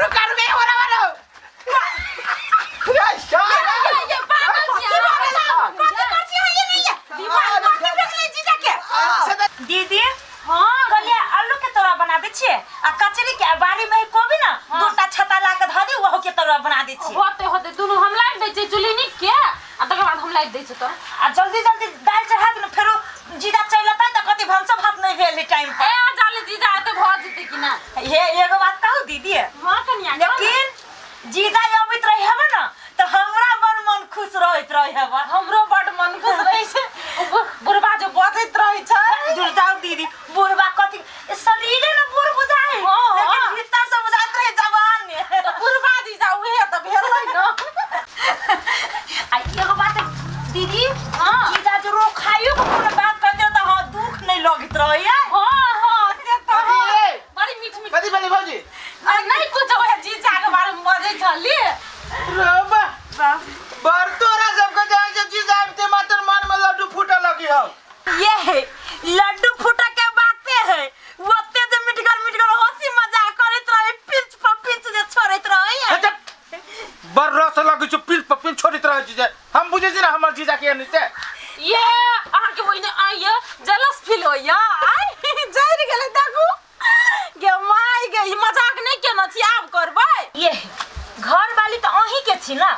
रुका रुका हो रहा वाला ये शार ये पागल छी है ये नहीं है दिमाग में रखले जीजा के दीदी हां गलिया आलू के तोरा बना दे छिए आ कचरी के बारी में कोबी ना दूटा छता ला के ध दी वहो के तोरा बना दे छिए होते दोनों हम लाइट दे छै चुली निक के आ तकर बाद हम लाइट दे छै तो आ जल्दी दाल चढ़ा के फेरो जीजा चलता त कति भंसा भात नहीं भेल टाइम पर ए जाले जीजा आते भ जते कि ना हे एगो बात कहू दीदी हां कनिया लेकिन जीजा अबैत रही हबे ना त हमरा बड़ मन खुश रहत रही हबे हमरो बड़ मन खुश रही छै बुढ़बा जो बतैत रही छै दुर्दाव दीदी बुढ़बा कथि शरीरे न बुढ़ बुझाए लेकिन भीतर से बुझात रहे जवान ने तो बुढ़बा जीजा उहे त भेलै न आ एगो बात दीदी जीजा जो रो खाइयो को पूरा बात कर दे त हां दुख नहीं लगत रहे हां से तो बड़ी मीठ मीठ कथी बोली भौजी नहीं कुछ है जीजा के बारे में मजे छली रबा बर तोरा सबके जाय से चीज आबते मात्र मन में लड्डू फूटे लगी हो ये है लड्डू फूटा के बाते है ओते जे मिटगर हंसी मजाक करत रहे पिंच जे छोड़त रहे बर रस लगी छ पिंच छोड़ित रहे चीज हम बुझे छी ना हमर जीजा के नीचे ये आहा के ओइने आइए जेलस फील होइया आई जइर गेले देखू गे माय गे मजाक नहीं केना छी आब करबै ये घर वाली तो अही के छी ना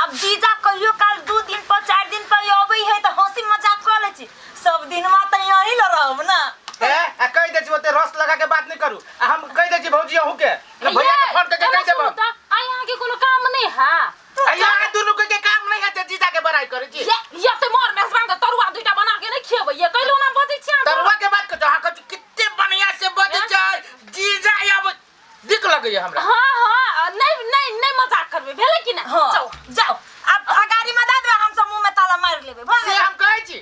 अब जीजा कहियो काल 2 दिन पर 4 दिन पर अबै है त हंसी मजाक कर ले छी सब दिन में त यही ल रहब ना ए कह दे छी ओते रस लगा के बात नहीं करू हम कह दे छी भौजी अहू के न भैया के फोन करके कह देबो आई यहां के कोनो काम नहीं है अइया दुनु के काम नहीं है जीजा के बड़ाई करे छी ये ते मोर मेहमान के तरुआ दुइटा बना के नहीं खियबै ये कहलो ना बजै छी तरुआ के बात कर हां कछु कितने बढ़िया से बजै छै जीजा अब दिख लगे हमरा हां नहीं मजाक करबे भेले कि ना जाओ अब अगाड़ी में दे हम सब मुंह में ताला मार लेबे से हम कहै छी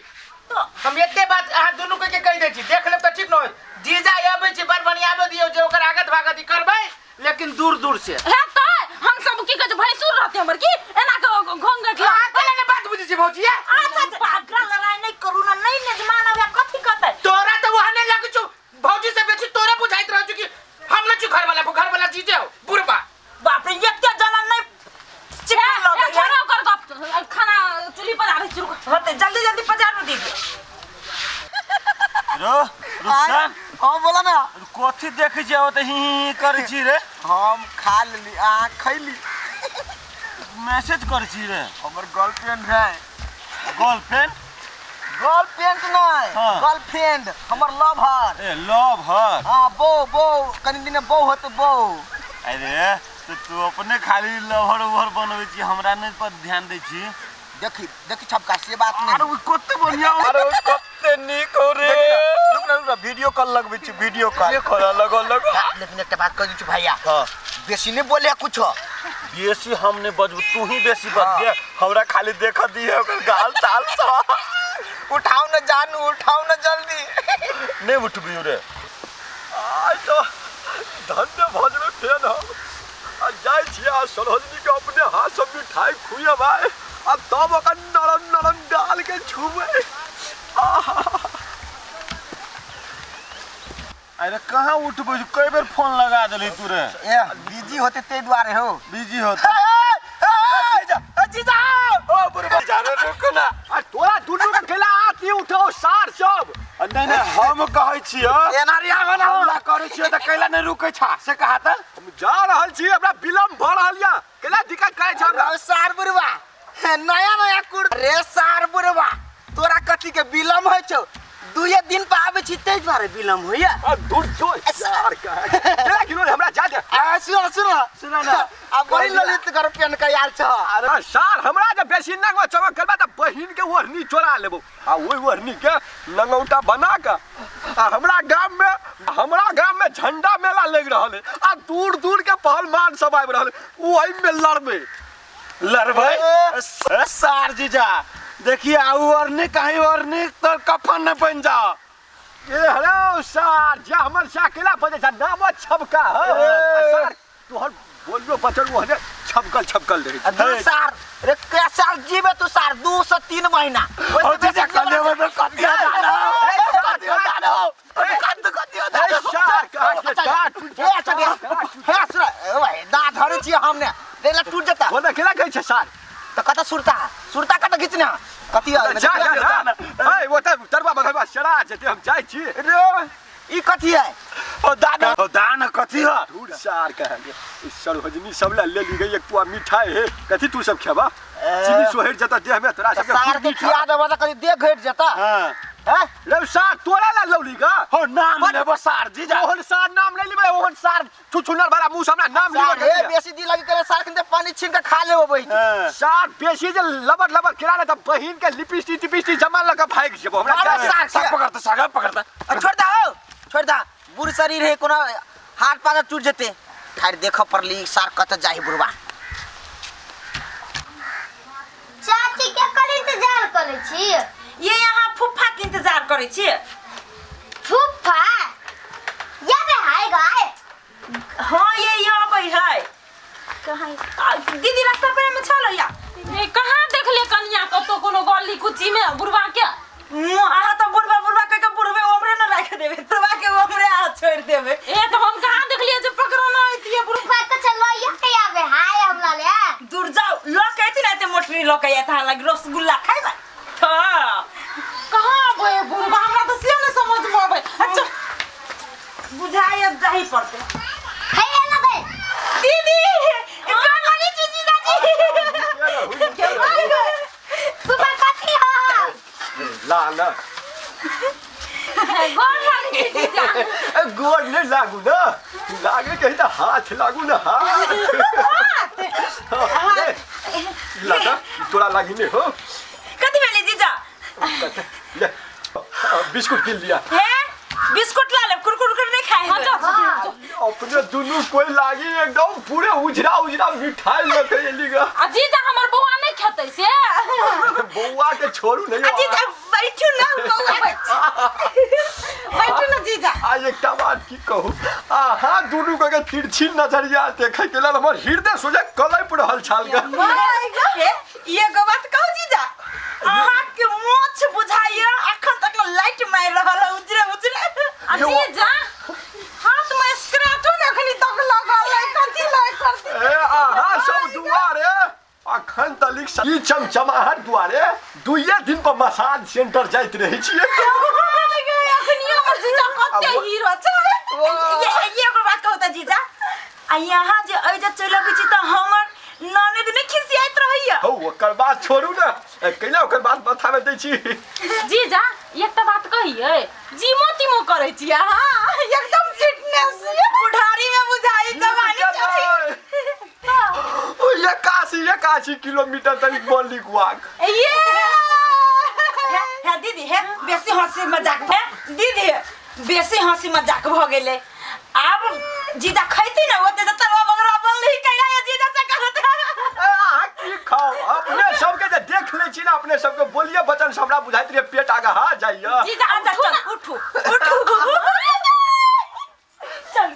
तो हम एते बात अहाँ दुनु के कह दे छी देख लेब त ठीक न होय जीजा आबै छी बड़ बढ़िया आबै दियौ जे ओकर आगत भागत करबै लेकिन दूर से है त हम सब की कह भैंसुर रहते हमर की एना के घोंघट कने ने बात बुझै छी भौजी अच्छा पागल लड़ाई नहीं करू ना नहीं निजमान अब कथि कहतै तोरा त वहाने लगै छु भौजी से बेसी तोरे बुझाइत रहै छु कि हम न छु घर वाला जीजे हो बुढ़बा बाप रे एते जलन नहीं चिकन लगे छोड़ो कर गप खाना चुली पर आबै छु होते जल्दी पजारू दीदी रुसान हां बोला ना कथि देखै छी ओते ही करै छी रे हम खा लेली आ खैली मैसेज करै छी रे हमर गर्लफ्रेंड है गर्लफ्रेंड नहीं हाँ। गर्लफ्रेंड हमर लवर ए लव हर हां बो कनी दिन बो होते बो अरे तो तू अपने खाली लवर ओवर बनबै छी हमरा नहीं पर ध्यान दै छी देखी छपका से बात नहीं अरे कते बढ़िया अरे कते निक हो रे रुक वीडियो कॉल लगबै छी वीडियो कॉल लगो लेकिन एक बात कह दी भैया हां बेसी नहीं बोले कुछ बेसी हम नहीं बजबू तू ही बेसी बज दे हमरा खाली देख दिए ओकर गाल ताल सब उठाओ न जानू उठाओ न जल्दी नहीं उठबियो रे आज तो धन्य भजन फेन हम आ जाय छी आ सरोजनी के अपने हाथ से मिठाई खुए भाई आ तब ओकर नरम डाल के छुबे अरे कहां उठबै कई बेर फोन लगा देली तू रे ए बिजी होते ते द्वारे हो बिजी होता जीजा ओ बुढ़बा जाने रुक ना आ तोरा दुनु के गेला आती उठो सार सब नहीं हम कहै छी एनारी आगो ना हमला करै छी त कैला नहीं रुकै छ से कहा त हम जा रहल छी हमरा विलंब भ रहल या केला दिक्कत करे छ हमरा सार बुढ़वा नया कुड़ रे सार बुढ़वा तोरा कथि के विलंब होय छौ 2 दिन पर आबै छी तेज बारे विलंब होइया आ दूर जो सार का केला किलो हमरा जा दे सुनो ना अब बड़ी ललित कर पेन का यार छ अरे सार हमरा जे बेसी नंगवा चमक करबा त बहिन के ओढ़नी चोरा लेबो आ ओई ओढ़नी के नंगौटा बना के आ हमरा गांव में झंडा मेला लग रहल है आ दूर के पहलवान सब आबि रहल ओही में लड़बै सार जीजा देखिए और नहीं कहीं और नहीं तो कफन न बन जा ए हेलो सार जे हमर साकेला बजे छ नाम छबका सार तोहर बोलियो बचल ओहने छबकल रही सार रे कैसा जीवे तू सार 2 से 3 महीना ओ जीजा कर लेबे तो कतिया दाना सार का डाट हमने रेला टूट जाता वो केला कहै छै सार तो कता सुरता कता खींचना कथी जा ए वो त तरबा बगलबा सड़ा जेते हम जाइ छी रे ई कथी है ओ दान कथी ह धूर सार कहले ई सरहजनी सब ले ली गई एक पुआ मिठाई है कथी तू सब खेबा चीनी सोहर जता देह में तोरा सब सार के खिया देबा त कथी देह घट जाता हां हैं रे सार तोरा ला लौली गा हो नाम लेबो सार जीजा ओहन सार नाम ले लिबे ओहन सार छुछुनर वाला मुंह हमरा नाम सार लिबे हे बेसी दी लगी करे सार के पानी छीन के खा लेबो बई सार बेसी जे लबर किराना त बहिन के लिपस्टिक जमा लगा भाग जेबो हमरा सार पकड़ता छोड़ दा बुरी शरीर है कोनो हाथ पाना टूट जेते ठार देखो परली सार कत जाई बुरबा चाची के कर इंतजार करे छी ये यहाँ फुफ्फा के इंतजार करे छी फूफा या बे हाय गाय हाँ ये अबै है कहाँ दीदी रास्ता पे में चलो या ए कहाँ देखले कनिया कतो कोनो गली कुची में बुढ़वा के आहा तो बुढ़वा कह के बुढ़वे ओमरे न राख देबे बुढ़वा के ओमरे आ छोड़ देबे ए तो हम कहाँ देखलिए जे पकड़ो न आइतिए बुढ़वा फूफा के चलो या के या बे हाय हमला ले दूर जाओ लोग कहती रहते मोटरी लोग कहया था लग रसगुल्ला खाइबा हां कहाँ बे बुढ़वा हमरा तो से न समझ में आवे अच्छा बुझाए जाही पड़ते हाय ना गए दीदी कौन वाली चीज दादी फूफा कथी हो ला गोर वाली चीज जा गोर नहीं लागू ना लागे कहीं तो हाथ लागू ना हाथ लगा तोरा लागी नहीं हो कथी वाली जीजा ले बिस्कुट किन लिया है बिस्कुट ला ले कुरकुर नहीं खाए अपने दोनों कोई लागी एकदम पूरे उजरा मिठाई लगे लीगा अजीजा हमर बउआ नहीं खेतै से बउआ के छोड़ू नहीं जीजा बैठू ना बउआ बैठू ना जीजा आज एक बात की कहूँ आहा दोनों के तिरछी नजरिया देखे के लेल हमर हृदय सोझे कलई पड़ रहल छाल का ये गो बात कहू जीजा आहा के मोछ बुझाइए अखन तक लाइट मार रहल है उजरे अजीजा हाथ में स्क्रैचो नखनी तक लगल है कथी लाइ करते ए आहा सब दुआरे अखन तलिक ई चमचमाहट दुआरे दुइये दिन पर मसाज सेंटर जाइत रही छियै अखनी हमर जीजा कते हीरो छै ये गो बात कहू त जीजा आ यहाँ जे अइ जे चलि अबै छी त हमर ननद ने खिसियाइत रहैया हो ओकर बात छोड़ू ना कैला ओकर बात बतावे दै छी जीजा एकटा बात कहिए जिमो करे छी हां एकदम फिटनेस बुढ़ारी में बुझाई जवानी चली ओ 81 किलोमीटर तक बोली गुआक ये है दीदी है बेसी हंसी मजाक है दीदी बेसी हंसी मजाक भ गेले अब जीजा खैती ना ओते त तरवा बगरा बोल नहीं कैला ये जीजा से कहत की खाओ अपने सबके जे देख ले छी ना अपने सबके बोलिए बचन से हमरा बुझाइत रे पेट आगा हा जाइए जीजा अंदर चल उठू चल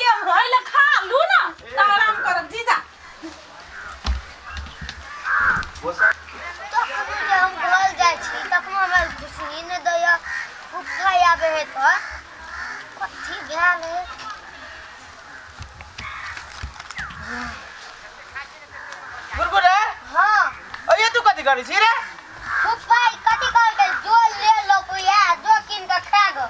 ये होइले खा लू ना त आराम करब जीजा तो हम बोल जाय छी तखनो हमर खुशी ने दया फूफा आबे है तो कथी भेल है गुरगुरे हां अये तू कथी करै छी रे फूफा कथी कहै जो ले लो कोया जो किन के खा गो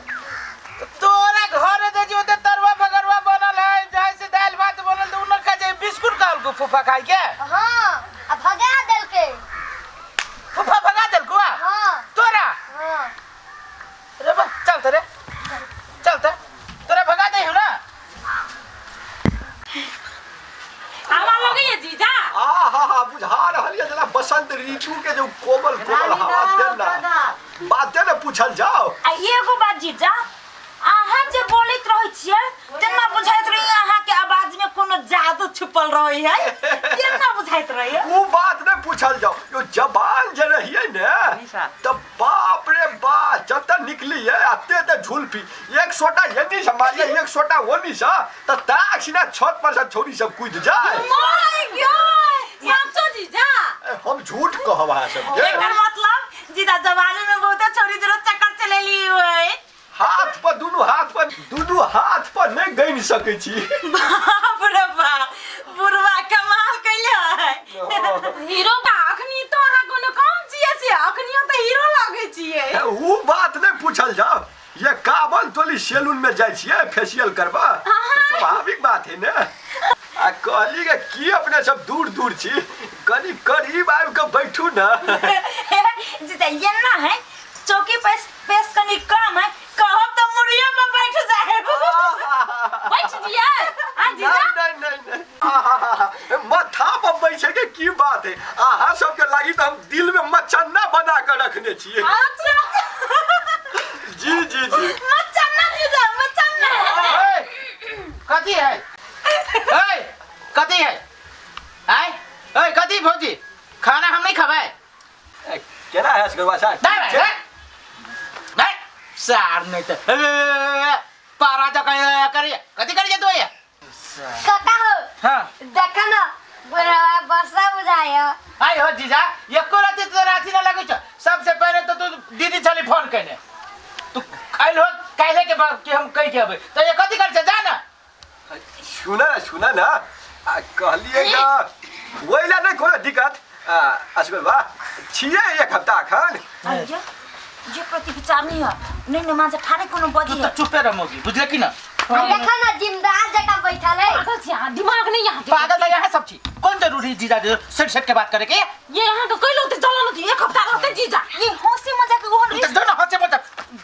तोरा घरे दे जो ते तरवा बगरवा बनल है जाय से दाल भात बनल त उन का जे बिस्कुट कहल को फूफा खाई के हां आ भगा देल के फूफा भगा देल को हां तोरा हां रे बा चल त तोरा भगा दे हो ना आवा लगे ये जीजा आहा बुझा रहल है जना बसंत ऋतु के जो कोमल हवा देना बाते ने पूछल जाओ आ एगो बात जीजा आहा जे बोलैत रहै छियै तेना बुझाइत रही आहा के आवाज में कोनो जादू छुपल रहै है तेना बुझाइत रही वो बात ने पूछल जाओ यो जबान जे रहिए ने त बाप रे बाप जत निकली है अते ते झुलफी एक सोटा यदि संभालिए एक सोटा ओनी सा त ताक्षिना छत पर से छोरी सब कूद जाए माय गॉड समझो जीजा हम झूठ कहबा सब के एकर मतलब जीजा जवानी में बहुते छोरी जरूर चक्कर चलेली होय दुनू हाथ पर नहीं गइन सकै छी बाप रे बाप सैलून में जाय छियै फेशियल करबा स्वाभाविक बात है ना। आ कहली के की अपने सब दूर दूर छी कनी करीब आबि के बैठू ना। जीजा ये ना है चौकी पे स्पेस कनी कम है, कहो तो मुड़िया पे बैठ जाए। बैठ जिया हां जीजा नहीं माथा पर बैठे के की बात है। अहाँ सबके लागी तो हम दिल में मचन्ना बना के रखने छियै। अच्छा जी जी जी मचन्ना जीजा मचन्ना। कथी है कथी है आय ओए कथी भौजी खाना हम नहीं खबाए। केना है असगरवा साहब? नहीं सार नहीं तो पारा तो करिए कथी करिए तो ये काका हो हां देखा ना बुढ़वा बसा बुझायो। आई हो जीजा एको राती तो राती ना लगै छ। सबसे पहले तो तू दीदी छली फोन कने तू आइल हो काहे के बाद कि हम कहि के अबै तो ये कथी कर छ जाना। सुना ना कहलिएगा वैला नहीं कोनो दिक्कत। असगरवा छियै एक हफ्ता अखन अरे ये प्रति विचार नहीं है, नहीं न मांझे ठाने कोनो बदी तू है। तो चुपे रह मोगी बुझले कि ना। देखा ना जिमदार जगह बैठल है। पागल छी हां दिमाग नहीं यहाँ के। पागल तो यहाँ सब छी कौन जरूरी जीजा सेट सेट के बात करे के ये यहाँ के कई लोग तो चलो न एक हफ्ता रहते जीजा। ये हंसी मजाक को तो दोनों हाथ से मत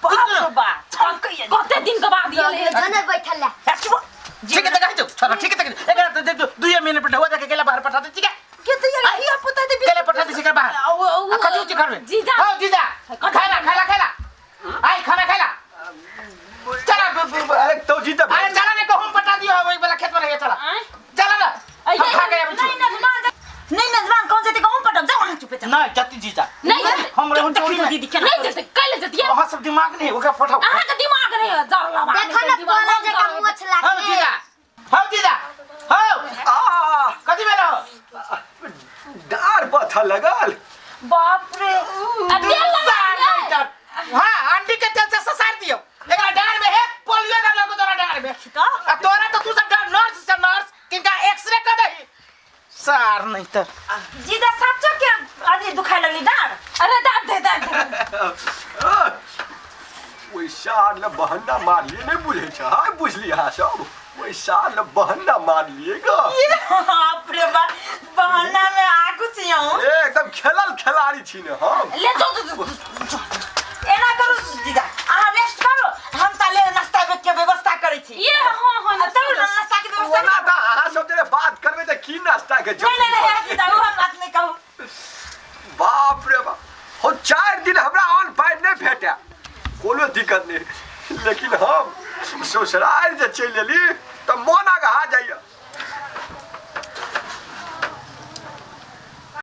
बाप रे बाप छमकइए कते दिन के बाद ये जने बैठल है। ठीक है तो कह दो छोरा ठीक है तो एक रात दे दो 2 मिनट पर हुआ जाके केला बाहर पठा दे ठीक है के तो ये पता दे केला पठा दे सिकर बाहर कथी उची घर में जीजा हां जीजा खाला आई खाना खाला चला अरे तो जीता अरे चला ने कहूं पटा दियो वही वाला खेत में रहिए चला चला ना हम खा गए अभी नहीं नजमान कौन से कहूं पटक जा वहां चुपे जा। नहीं जति जीजा नहीं हम रे चोरी दीदी क्या नहीं जते कल जते वहां सब दिमाग नहीं होगा पठाओ आहा के दिमाग नहीं है जरला बा। देखा ना कोला जगह मोछ हां लागे। जीजा हां कथी भेलो डार पथा लगल। बाप रे तेल लगा हां अंडी के तेल से ससार दियो एकरा डार में है पोलियो डाल लगो तोरा डार में तो तोरा तो तू सब नर्स किनका एक्सरे कर दही सार नहीं तो जीजा सच्चो के अजी दुखाई लगली डार। अरे दाद वही साल न बहन्ना मार लिए नहीं बुझे छ हां बुझली हां सब वही साल न बहन्ना मार लिएगा। बाप रे बाप बहाना में आगु छियौ एकदम खेलल खिलाड़ी छी ने हम। ले जो एना करू जीजा आ रेस्ट करो हम ताले नाश्ता के व्यवस्था करै छी। ये हां चलो नाश्ता के व्यवस्था ओना त अहाँ सब तेरे बात करबे त की नाश्ता के नहीं जीजा वो हम बात नहीं कहू। बाप रे बाप हो 4 दिन हमरा ऑन पाइड नहीं भेटा कोनो दिक्कत नहीं लेकिन हम ससुराल जे चलि एली त